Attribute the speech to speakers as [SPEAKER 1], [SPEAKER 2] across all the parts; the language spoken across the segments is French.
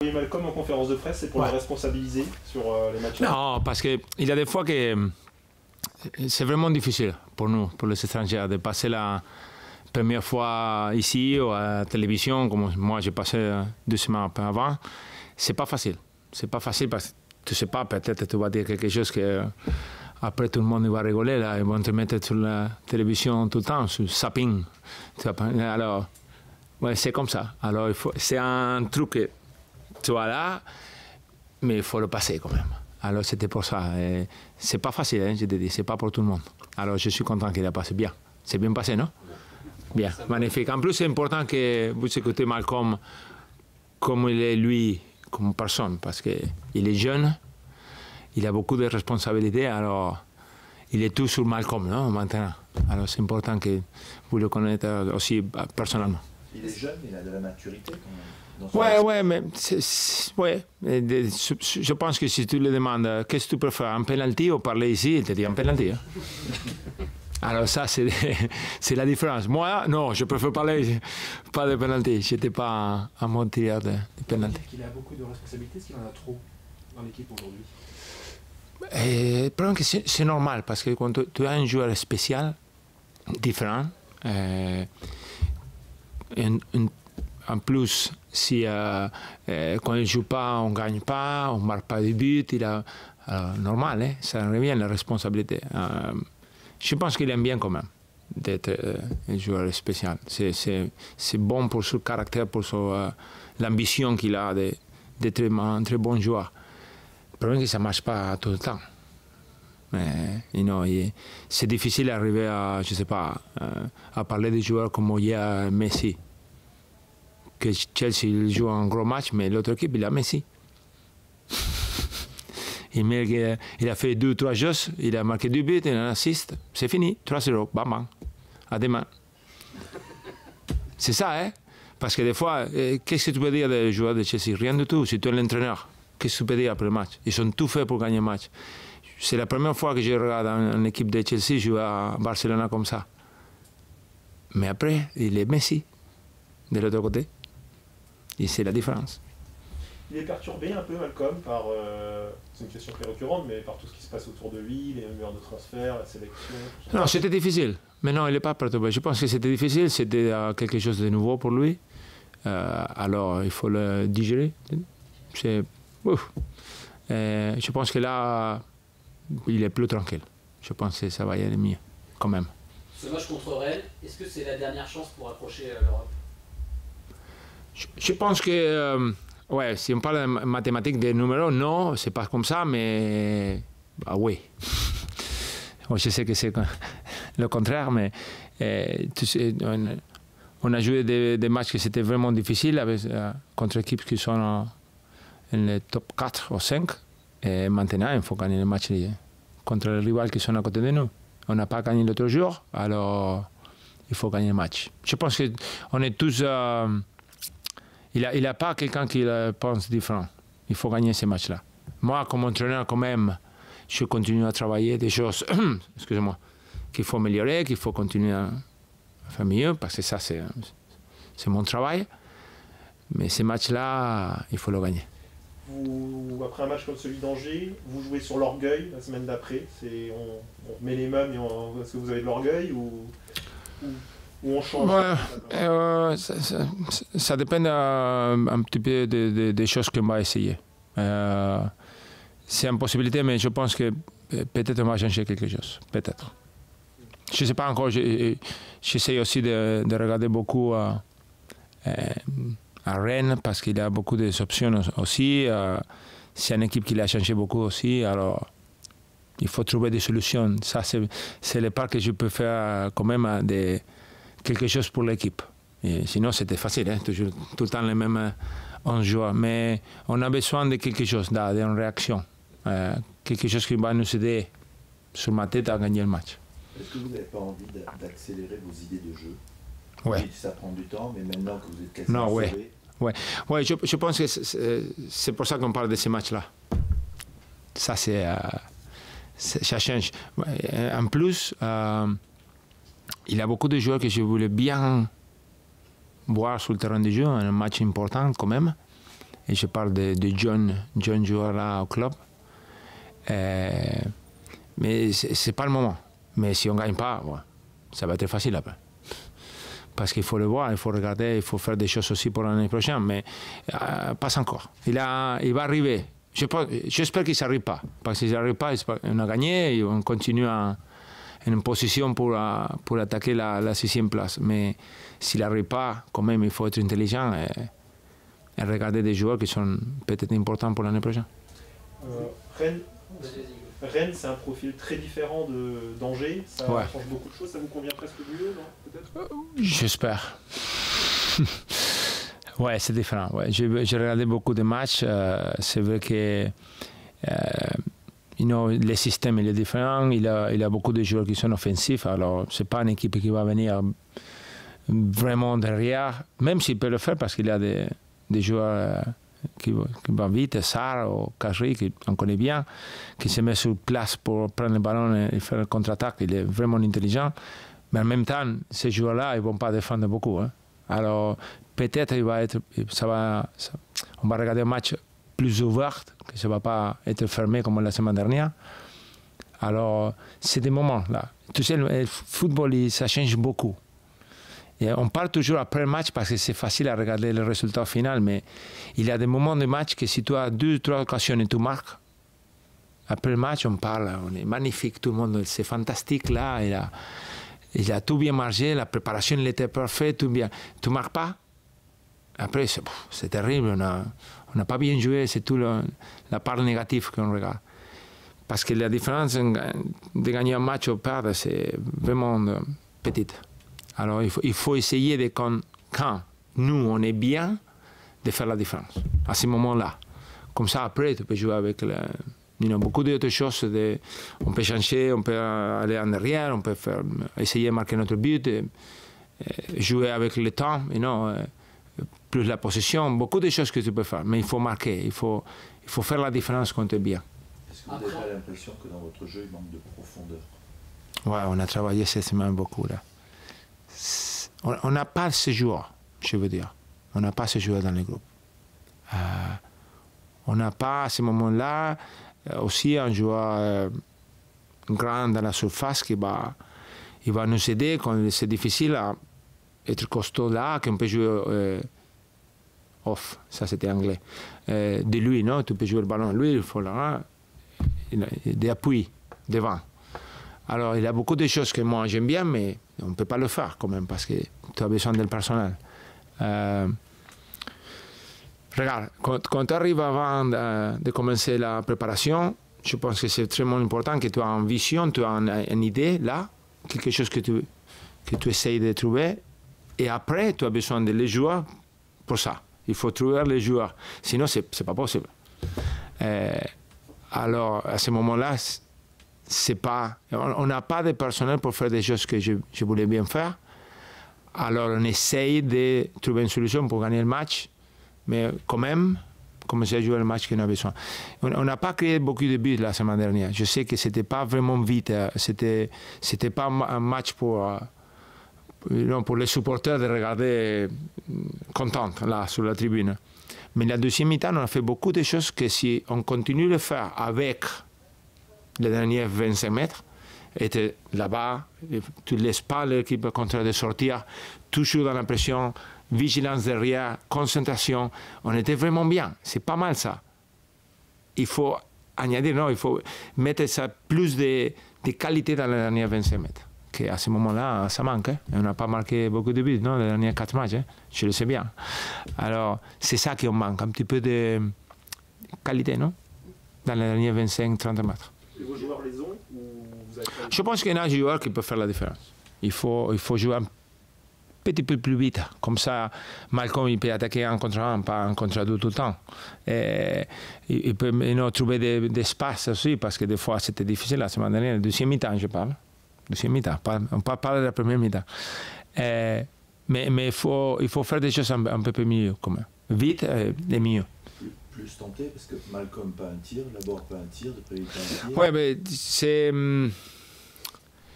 [SPEAKER 1] Oui, Malcolm en conférence de presse, c'est pour le responsabiliser sur les matchs.
[SPEAKER 2] Non, parce qu'il y a des fois que c'est vraiment difficile pour nous, pour les étrangers, de passer la première fois ici ou à la télévision, comme moi j'ai passé 2 semaines avant. C'est pas facile. C'est pas facile parce que tu sais pas, peut-être tu vas dire quelque chose que après tout le monde va rigoler, là, ils vont te mettre sur la télévision tout le temps, sur zapping. Alors, ouais, c'est comme ça. Alors, c'est un truc que tu vois là, mais il faut le passer quand même. Alors, c'était pour ça. C'est pas facile, hein, je te dis, c'est pas pour tout le monde. Alors, je suis content qu'il a passé bien. C'est bien passé, non? Bien, magnifique. En plus, c'est important que vous écoutez Malcolm comme il est lui, comme personne, parce qu'il est jeune, il a beaucoup de responsabilités, alors il est tout sur Malcolm, non, maintenant. Alors c'est important que vous le connaissiez aussi personnellement.
[SPEAKER 3] Il est jeune, il a de la maturité quand même.
[SPEAKER 2] Ouais, mais je pense que si tu lui demandes qu'est-ce que tu préfères, un penalty ou parler ici, il te dit un penalty. Hein? Alors ça, c'est la différence. Moi, non, je préfère parler pas de penalty. Je n'étais pas un bon tireur de penalty.
[SPEAKER 1] Il a beaucoup de responsabilités, est-ce qu'il en a trop dans l'équipe aujourd'hui?
[SPEAKER 2] Le problème, c'est normal, parce que quand tu as un joueur spécial, différent, en plus, si quand il ne joue pas, on ne gagne pas, on ne marque pas de but, normal, hein, ça revient la responsabilité. Je pense qu'il aime bien quand même d'être un joueur spécial. C'est bon pour son caractère, pour l'ambition qu'il a d'être un très bon joueur. Le problème est que ça ne marche pas tout le temps. C'est difficile d'arriver à, je sais pas, à parler des joueurs comme il y a Messi. Que Chelsea il joue un gros match, mais l'autre équipe, il a Messi. Il a fait 2 ou 3 jeux, il a marqué 2 buts, il a un assist. C'est fini, 3-0, bam bam. À demain. C'est ça, hein? Parce que des fois, qu'est-ce que tu peux dire des joueurs de Chelsea? Rien du tout, si tu es l'entraîneur. Qu'est-ce que tu peux dire après le match? Ils sont tout faits pour gagner le match. C'est la première fois que je regarde une équipe de Chelsea jouer à Barcelone comme ça. Mais après, il est Messi, de l'autre côté. Et c'est la différence.
[SPEAKER 1] Il est perturbé un peu, Malcolm, par, c'est une question très récurrente, mais par tout ce qui se passe autour de lui, les rumeurs de transfert, la sélection...
[SPEAKER 2] Non, c'était difficile. Mais non, il n'est pas perturbé. Je pense que c'était difficile, c'était quelque chose de nouveau pour lui. Alors, il faut le digérer. Je pense que là, il est plus tranquille. Je pense que ça va y aller mieux, quand même.
[SPEAKER 4] Ce match contre Rennes, est-ce que c'est la dernière chance pour approcher l'Europe?
[SPEAKER 2] Je pense que, ouais, si on parle de mathématiques des numéros, non, c'est pas comme ça, mais oui. Je sais que c'est le contraire, mais tu sais, on a joué des matchs qui c'était vraiment difficiles contre équipes qui sont en le top 4 ou 5. Et maintenant, il faut gagner les matchs contre les rivaux qui sont à côté de nous. On n'a pas gagné l'autre jour, alors il faut gagner le match. Je pense qu'on est tous... il n'a pas quelqu'un qui pense différent. Il faut gagner ces matchs-là. Moi, comme entraîneur, quand même, je continue à travailler des choses, excusez-moi, qu'il faut améliorer, qu'il faut continuer à faire mieux, parce que ça, c'est mon travail. Mais ces matchs-là, il faut le gagner.
[SPEAKER 1] Après un match comme celui d'Angers, vous jouez sur l'orgueil la semaine d'après. On met les mains, mais est-ce que vous avez de l'orgueil ou on change?
[SPEAKER 2] Ça dépend un petit peu des choses qu'on va essayer. C'est une possibilité, mais je pense que peut-être on va changer quelque chose. Peut-être. Je ne sais pas encore. J'essaie aussi de regarder beaucoup à Rennes parce qu'il y a beaucoup d'options aussi. C'est une équipe qui a changé beaucoup aussi. Alors, il faut trouver des solutions. Ça, c'est le part que je peux faire quand même quelque chose pour l'équipe. Sinon, c'était facile, hein, toujours, tout le temps les mêmes 11 joueurs. Mais on a besoin de quelque chose, d'une réaction. Quelque chose qui va nous aider sur ma tête à gagner le match.
[SPEAKER 3] Est-ce que vous n'avez pas envie d'accélérer vos idées de jeu?
[SPEAKER 2] Oui.
[SPEAKER 3] Ça prend du temps, mais maintenant que vous êtes quasiment
[SPEAKER 2] non,
[SPEAKER 3] sauvé...
[SPEAKER 2] Ouais, je pense que c'est pour ça qu'on parle de ces matchs-là. Ça, ça change. En plus, il y a beaucoup de joueurs que je voulais bien voir sur le terrain de jeu, un match important quand même. et je parle de jeunes joueurs là au club. Mais c'est pas le moment. Mais si on gagne pas, ouais, ça va être facile après. Parce qu'il faut le voir, il faut regarder, il faut faire des choses aussi pour l'année prochaine, mais pas encore. Il va arriver. J'espère qu'il ne s'arrive pas. Parce que s'il n'arrive pas, on a gagné et on continue en une position pour attaquer la 6e place. Mais s'il n'arrive pas, quand même, il faut être intelligent et regarder des joueurs qui sont peut-être importants pour l'année prochaine.
[SPEAKER 1] Rennes, c'est un profil très différent d'Angers. Ça change beaucoup de choses. Ça vous convient presque mieux, non? Peut-être.
[SPEAKER 2] J'espère. Ouais, c'est différent. Ouais. J'ai regardé beaucoup de matchs. C'est vrai que le système il est différent. Il a beaucoup de joueurs qui sont offensifs. Alors, c'est pas une équipe qui va venir vraiment derrière, même s'il peut le faire parce qu'il y a des joueurs qui vont vite, Sarr ou Kajri, qu'on connaît bien, qui se met sur place pour prendre le ballon et faire le contre-attaque. Il est vraiment intelligent. Mais en même temps, ces joueurs-là, ils ne vont pas défendre beaucoup. Hein. Alors, peut-être on va regarder un match plus ouvert, que ça ne va pas être fermé comme la semaine dernière. Alors, c'est des moments là. Tu sais, le football, ça change beaucoup. Et on parle toujours après le match parce que c'est facile à regarder le résultat final, mais il y a des moments de match que si tu as 2 ou 3 occasions et tu marques, après le match, on parle, on est magnifique, tout le monde, c'est fantastique là, il a tout bien marché, la préparation elle était parfaite, tout bien. Tu ne marques pas, après c'est terrible, on n'a pas bien joué, c'est tout la part négative qu'on regarde. Parce que la différence de gagner un match ou perdre, c'est vraiment petite. Alors il faut essayer quand nous on est bien, de faire la différence à ce moment-là. Comme ça après tu peux jouer avec beaucoup d'autres choses. On peut changer, on peut aller en arrière, on peut essayer de marquer notre but, jouer avec le temps, plus la possession, beaucoup de choses que tu peux faire. Mais il faut marquer, il faut faire la différence quand tu es bien.
[SPEAKER 3] Est-ce que vous n'avez pas l'impression que dans votre jeu il manque de profondeur?
[SPEAKER 2] Ouais, on a travaillé cette semaine beaucoup là. On n'a pas ce joueur, je veux dire. On n'a pas ce joueur dans le groupe. On n'a pas à ce moment-là aussi un joueur grand dans la surface qui va nous aider quand c'est difficile à être costaud là, qu'on peut jouer off, ça c'était anglais. De lui, non, tu peux jouer le ballon. Lui, il faut des appuis devant. Alors, il y a beaucoup de choses que moi j'aime bien, mais on ne peut pas le faire quand même parce que tu as besoin du personnel. Regarde, quand tu arrives avant de commencer la préparation, je pense que c'est extrêmement important que tu aies une vision, tu aies une idée là, quelque chose que tu essayes de trouver. Et après, tu as besoin de les joueurs pour ça. Il faut trouver les joueurs. Sinon, ce n'est pas possible. Alors, à ce moment-là, on n'a pas de personnel pour faire des choses que je voulais bien faire. Alors, on essaye de trouver une solution pour gagner le match, mais quand même, commencer à jouer le match qu'on a besoin. On n'a pas créé beaucoup de buts la semaine dernière. Je sais que ce n'était pas vraiment vite. C'était pas un match pour les supporters de regarder contents là sur la tribune. Mais la deuxième mi-temps, on a fait beaucoup de choses que si on continue de le faire avec les derniers 25 mètres, et là-bas, tu ne laisses pas l'équipe contraire de sortir, toujours dans la pression, vigilance derrière, concentration. On était vraiment bien. C'est pas mal ça. Il faut il faut mettre ça plus de qualité dans les derniers 25 mètres. À ce moment-là, ça manque. Hein. On n'a pas marqué beaucoup de buts, non, les derniers 4 matchs. Hein. Je le sais bien. Alors, c'est ça qui manque, un petit peu de qualité, non, dans les derniers 25-30 mètres.
[SPEAKER 1] Et vos joueurs les ont ou vous avez...
[SPEAKER 2] Je pense qu'il y a un joueur qui peut faire la différence. Il faut jouer un petit peu plus vite. Comme ça, Malcolm il peut attaquer un contre un, pas un contre deux tout le temps. Et il peut trouver des espaces aussi, parce que des fois c'était difficile la semaine dernière. Deuxième mi-temps, je parle. Deuxième mi-temps, on peut parler de la première mi-temps. Mais il faut faire des choses un peu mieux, quand même. Vite et mieux.
[SPEAKER 3] Plus tenté, parce que Malcolm pas un tir, Laborde pas un tir, Depré pas un tir.
[SPEAKER 2] Oui, mais c'est...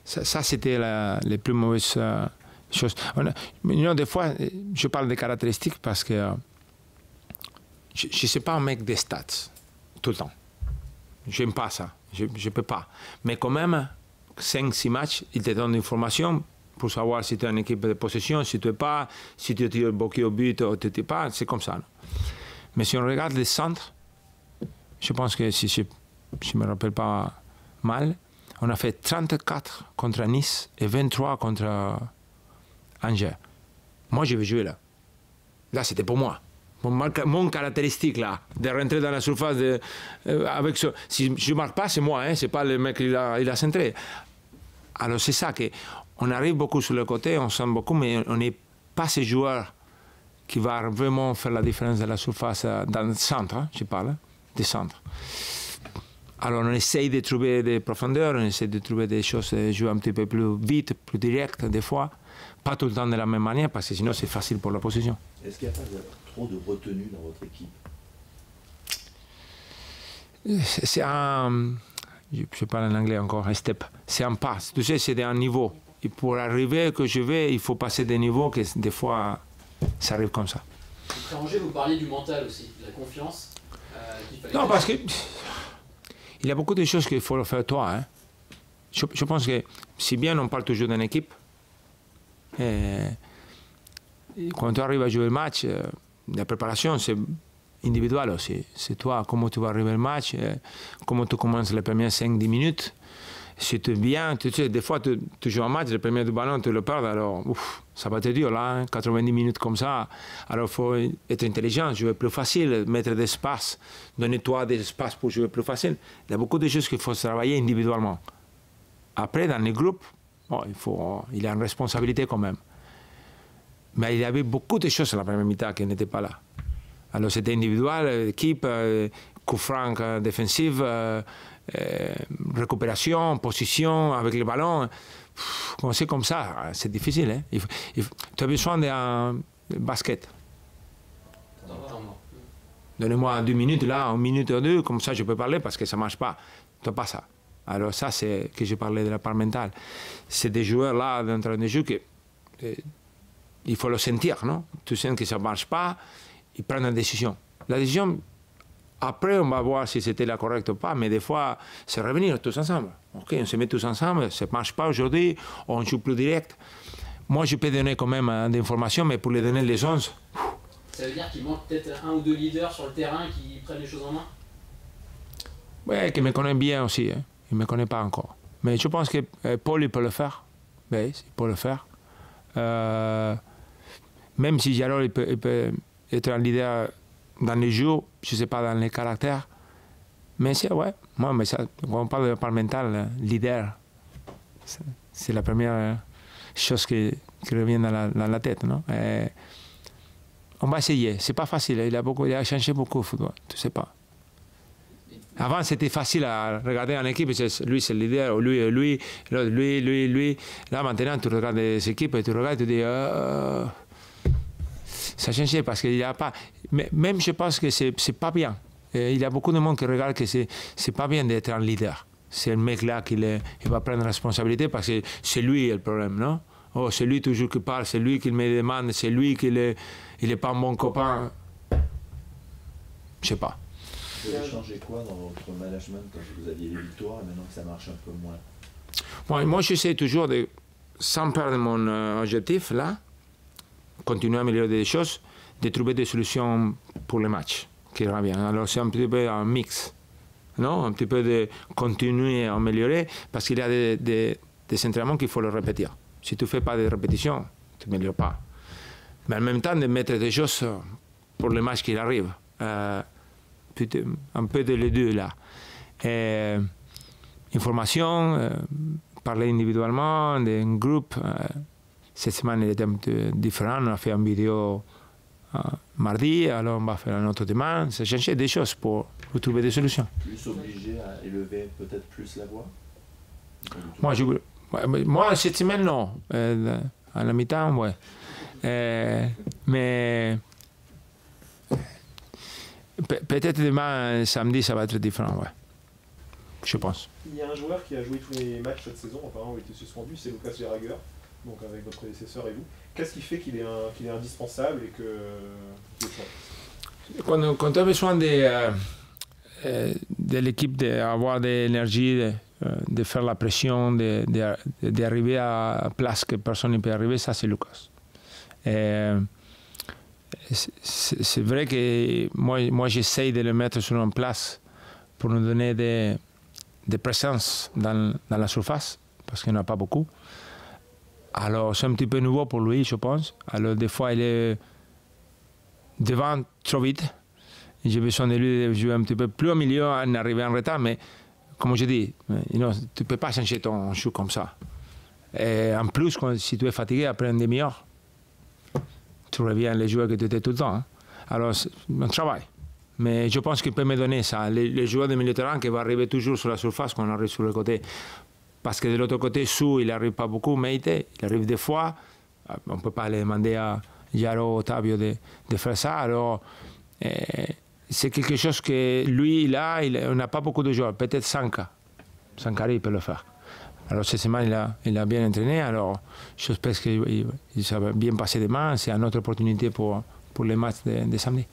[SPEAKER 2] Ça c'était les plus mauvaises choses. Des fois, je parle des caractéristiques parce que je ne suis pas un mec des stats tout le temps. J'aime pas ça. Je ne peux pas. Mais quand même, 5-6 matchs, ils te donnent une information pour savoir si tu es une équipe de possession, si tu n'es pas, si tu tires beaucoup au but ou tu ne tires pas. C'est comme ça. Non? Mais si on regarde les centres, je pense que si je ne me rappelle pas mal, on a fait 34 contre Nice et 23 contre Angers. Moi, je vais jouer là. Là, c'était pour moi. Mon caractéristique, là, de rentrer dans la surface avec ce... Si je ne marque pas, c'est moi, hein, c'est pas le mec qui a centré. Alors, c'est ça qu'on arrive beaucoup sur le côté, on sent beaucoup, mais on n'est pas ces joueurs qui vont vraiment faire la différence de la surface dans le centre, hein, je parle, des centres. Alors, on essaye de trouver des profondeurs, on essaie de trouver des choses, de jouer un petit peu plus vite, plus direct, des fois. Pas tout le temps de la même manière, parce que sinon, c'est facile pour la possession.
[SPEAKER 3] Est-ce qu'il n'y a pas trop de retenue dans votre équipe?
[SPEAKER 2] C'est un... Je parle en anglais encore, un step. C'est un pas. Tu sais, c'est un niveau. Et pour arriver que je vais, il faut passer des niveaux que des fois, ça arrive comme ça.
[SPEAKER 4] Après Angers, vous parliez du mental aussi, de la confiance.
[SPEAKER 2] Non, parce que... Il y a beaucoup de choses qu'il faut faire toi. Hein. Je pense que, si bien on parle toujours d'une équipe, quand tu arrives à jouer le match, la préparation, c'est individuel aussi. C'est toi, comment tu vas arriver au match, comment tu commences les premières 5-10 minutes. Si tu es bien, tu sais, des fois, tu joues un match, le premier du ballon, tu le perds, alors ça va te dur, là, hein, 90 minutes comme ça. Alors, il faut être intelligent, jouer plus facile, mettre des espaces, donner-toi des espaces pour jouer plus facile. Il y a beaucoup de choses qu'il faut travailler individuellement. Après, dans les groupes, bon, il y a une responsabilité quand même. Mais il y avait beaucoup de choses à la première mi-temps qui n'étaient pas là. Alors c'était individuel, équipe, coup franc défensif, récupération, position avec le ballon. Quand c'est comme ça, c'est difficile. Hein? Tu as besoin d'un basket. Donnez-moi 2 minutes là, 1 minute ou 2, comme ça je peux parler parce que ça ne marche pas. Tu n'as pas ça. Alors ça, c'est que je parlais de la part mentale. C'est des joueurs là, dans le jeu, que il faut le sentir, non? Tu sens que ça ne marche pas, ils prennent une décision. La décision, après, on va voir si c'était la correcte ou pas, mais des fois, c'est revenir tous ensemble. Ok, on se met tous ensemble, ça ne marche pas aujourd'hui, on joue plus direct. Moi, je peux donner quand même des informations, mais pour les donner les 11...
[SPEAKER 4] Ça veut dire qu'il manque peut-être 1 ou 2 leaders sur le terrain qui prennent les choses en main?
[SPEAKER 2] Oui, qui me connaît bien aussi. Hein. Il ne me connaît pas encore. Mais je pense que Paul, il peut le faire. Oui, il peut le faire. Même si Jarol, il peut être un leader dans les jeux, je ne sais pas, dans les caractères. Mais c'est, ouais, moi, mais ça, quand on parle de part mental, leader, c'est la première chose qui revient dans la tête, non? On va essayer. C'est pas facile. Il a changé beaucoup le football. Tu sais pas. Avant, c'était facile à regarder en équipe. Lui, c'est le leader. Lui. Là, maintenant, tu regardes les équipes et tu regardes et tu dis... ça a changé parce qu'il n'y a pas... Mais même, je pense que c'est pas bien. Il y a beaucoup de monde qui regarde que c'est pas bien d'être un leader. C'est le mec-là qui va prendre la responsabilité parce que c'est lui le problème, non? Oh, c'est lui toujours qui parle, c'est lui qui me demande, c'est lui qui il est pas un bon copain. Je sais pas.
[SPEAKER 3] Vous avez changé quoi dans votre management quand vous aviez les victoires et maintenant que ça marche un peu moins?
[SPEAKER 2] Moi, j'essaie toujours de, sans perdre mon objectif, là, continuer à améliorer des choses, de trouver des solutions pour les matchs qui reviennent. Alors, c'est un petit peu un mix, non? Un petit peu de continuer à améliorer parce qu'il y a des entraînements qu'il faut le répéter. Si tu ne fais pas de répétitions, tu n'améliores pas. Mais en même temps, de mettre des choses pour les matchs qui arrivent. Un peu de les deux, là. Information, parler individuellement, d'un groupe. Cette semaine, il était un peu différent. On a fait une vidéo mardi, alors on va faire un autre demain. Ça change des choses pour trouver des solutions.
[SPEAKER 3] Plus obligé à élever peut-être plus la voix?
[SPEAKER 2] Moi, cette semaine, non. À la mi-temps, ouais. Mais peut-être demain, samedi, ça va être différent, ouais. Je pense.
[SPEAKER 1] Il y a un joueur qui a joué tous les matchs cette saison, apparemment, il était suspendu, c'est Lucas Jaraguer, donc avec votre prédécesseur et vous. Qu'est-ce qui fait qu'il est indispensable et qu'il est fort?
[SPEAKER 2] Quand tu as besoin de l'équipe d'avoir de l'énergie, de faire la pression, d'arriver à la place que personne ne peut arriver, ça c'est Lucas. C'est vrai que moi j'essaye de le mettre sur une place pour nous donner de présence dans la surface, parce qu'il n'y en a pas beaucoup. Alors c'est un petit peu nouveau pour lui, je pense. Alors des fois il est devant trop vite. J'ai besoin de lui de jouer un petit peu plus au milieu, en arriver en retard, mais comme je dis, tu ne peux pas changer ton jeu comme ça. Et en plus, si tu es fatigué après une demi-heure, tu reviens les joueurs que tu étais tout le temps. Hein. Alors, c'est un travail. Mais je pense qu'il peut me donner ça. Les joueurs de milieu de terrain qui vont arriver toujours sur la surface quand on arrive sur le côté. Parce que de l'autre côté, Sou, il n'arrive pas beaucoup, mais il arrive des fois. On ne peut pas aller demander à Yaro, Otavio de faire ça. Alors, c'est quelque chose que lui, là, on n'a pas beaucoup de joueurs. Peut-être Sanka. Sankari peut le faire. Alors cette semaine, il a bien entraîné. Alors j'espère que ça va bien passer demain. C'est une autre opportunité pour les matchs de samedi.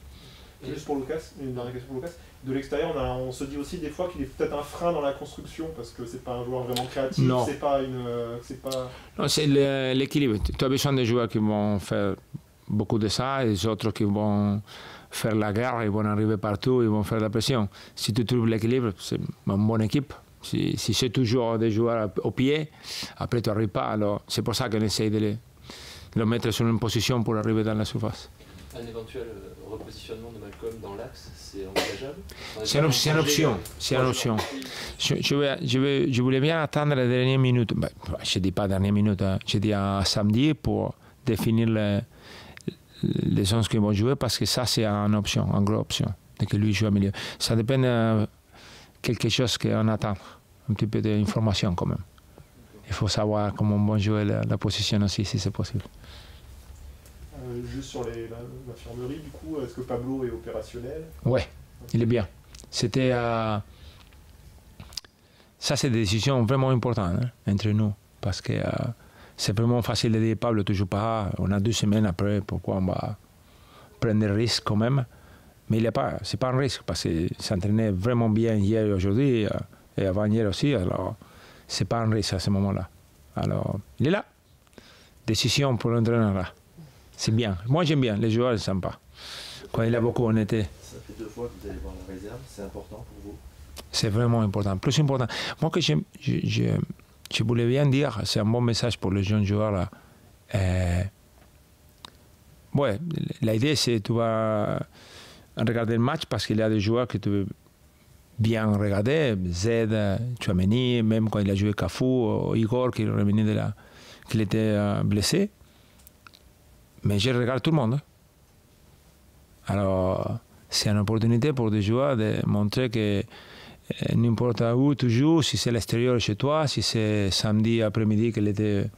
[SPEAKER 1] Juste pour Lucas, une dernière question pour Lucas. De l'extérieur, on se dit aussi des fois qu'il est peut-être un frein dans la construction parce que c'est pas un joueur vraiment créatif.
[SPEAKER 2] Non.
[SPEAKER 1] Non,
[SPEAKER 2] c'est l'équilibre. Tu as besoin de joueurs qui vont faire beaucoup de ça et les autres qui vont faire la guerre, ils vont arriver partout, ils vont faire la pression. Si tu trouves l'équilibre, c'est une bonne équipe. Si c'est toujours des joueurs au pied, après tu n'arrives pas. Alors c'est pour ça qu'on essaye de le mettre sur une position pour arriver dans la surface.
[SPEAKER 5] Un éventuel repositionnement de Malcolm dans l'axe, c'est envisageable?
[SPEAKER 2] C'est une option. C'est une option. Je voulais bien attendre la dernière minute. Ben, je ne dis pas dernière minute, hein. Je dis à samedi pour définir les 11 qui vont jouer parce que ça c'est une option, une grosse option, de que lui joue au milieu. Ça dépend de quelque chose qu'on attend, un petit peu d'information quand même. Il faut savoir comment on va jouer la position aussi, si c'est possible.
[SPEAKER 1] Juste sur l'infirmerie, du coup, est-ce que Pablo est opérationnel?
[SPEAKER 2] Ouais, il est bien. C'était... ça c'est des décisions vraiment importantes entre nous, parce que c'est vraiment facile de dire Pablo ne joue pas, on a 2 semaines après, pourquoi on va prendre des risques quand même. Mais ce n'est pas un risque, parce qu'il s'entraînait vraiment bien hier et aujourd'hui, et avant-hier aussi, alors ce n'est pas un risque à ce moment-là. Alors, il est là. Décision pour l'entraîneur là. C'est bien. Moi j'aime bien, les joueurs sont sympas. Quand il a beaucoup honnêteté.
[SPEAKER 3] Ça fait 2 fois que vous allez voir la réserve, c'est important pour vous?
[SPEAKER 2] C'est vraiment important, plus important. Moi que je voulais bien dire, c'est un bon message pour les jeunes joueurs là. Ouais, l'idée c'est que tu vas regarder le match parce qu'il y a des joueurs que tu veux bien regarder. Zed, Tchouaméni, même quand il a joué Cafu, Igor qui est revenu qu'il était blessé. Mais je regarde tout le monde. Alors, c'est une opportunité pour des joueurs de montrer que n'importe où tu joues, si c'est à l'extérieur chez toi, si c'est samedi après-midi qu'il était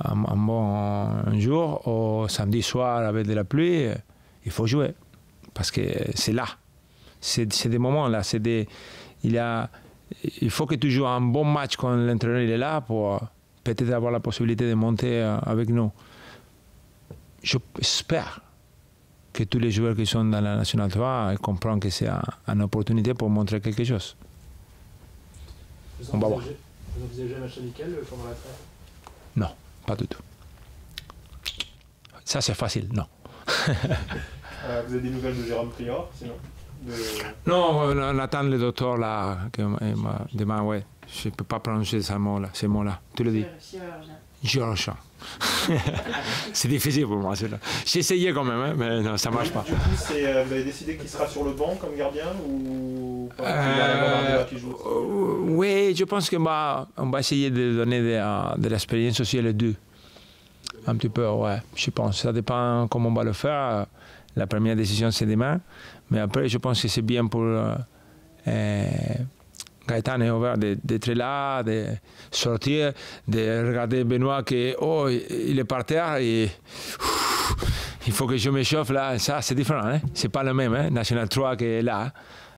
[SPEAKER 2] un bon jour, ou samedi soir avec de la pluie, il faut jouer. Parce que c'est là. C'est des moments là. Il faut que tu joues un bon match quand l'entraîneur est là pour peut-être avoir la possibilité de monter avec nous. J'espère que tous les joueurs qui sont dans la National 3 comprennent que c'est une opportunité pour montrer quelque chose. On va voir.
[SPEAKER 1] Vous envisagez un match amical pendant la trêve?
[SPEAKER 2] Non, pas du tout. Ça c'est facile, non.
[SPEAKER 1] Vous avez des nouvelles de Jérôme Prior, sinon?
[SPEAKER 2] Non, on attend le docteur là, demain, ouais. Je ne peux pas prononcer ces mots-là. Tu le dis? Chirurgien. C'est difficile pour moi, celui-là. J'ai essayé quand même, hein, mais non, ça ne marche pas.
[SPEAKER 1] Du coup, vous avez décidé qu'il sera sur le banc comme gardien ou pas
[SPEAKER 2] oui, je pense qu'on va essayer de donner de l'expérience aussi à les deux. Un petit peu, ouais, je pense. Ça dépend comment on va le faire. La première décision, c'est demain. Mais après, je pense que c'est bien pour Gaëtan et Aubert d'être là, de sortir, de regarder Benoît il est par terre et il faut que je m'échauffe là. Ça, c'est différent. Hein? Ce n'est pas le même, hein? National 3 qui est là.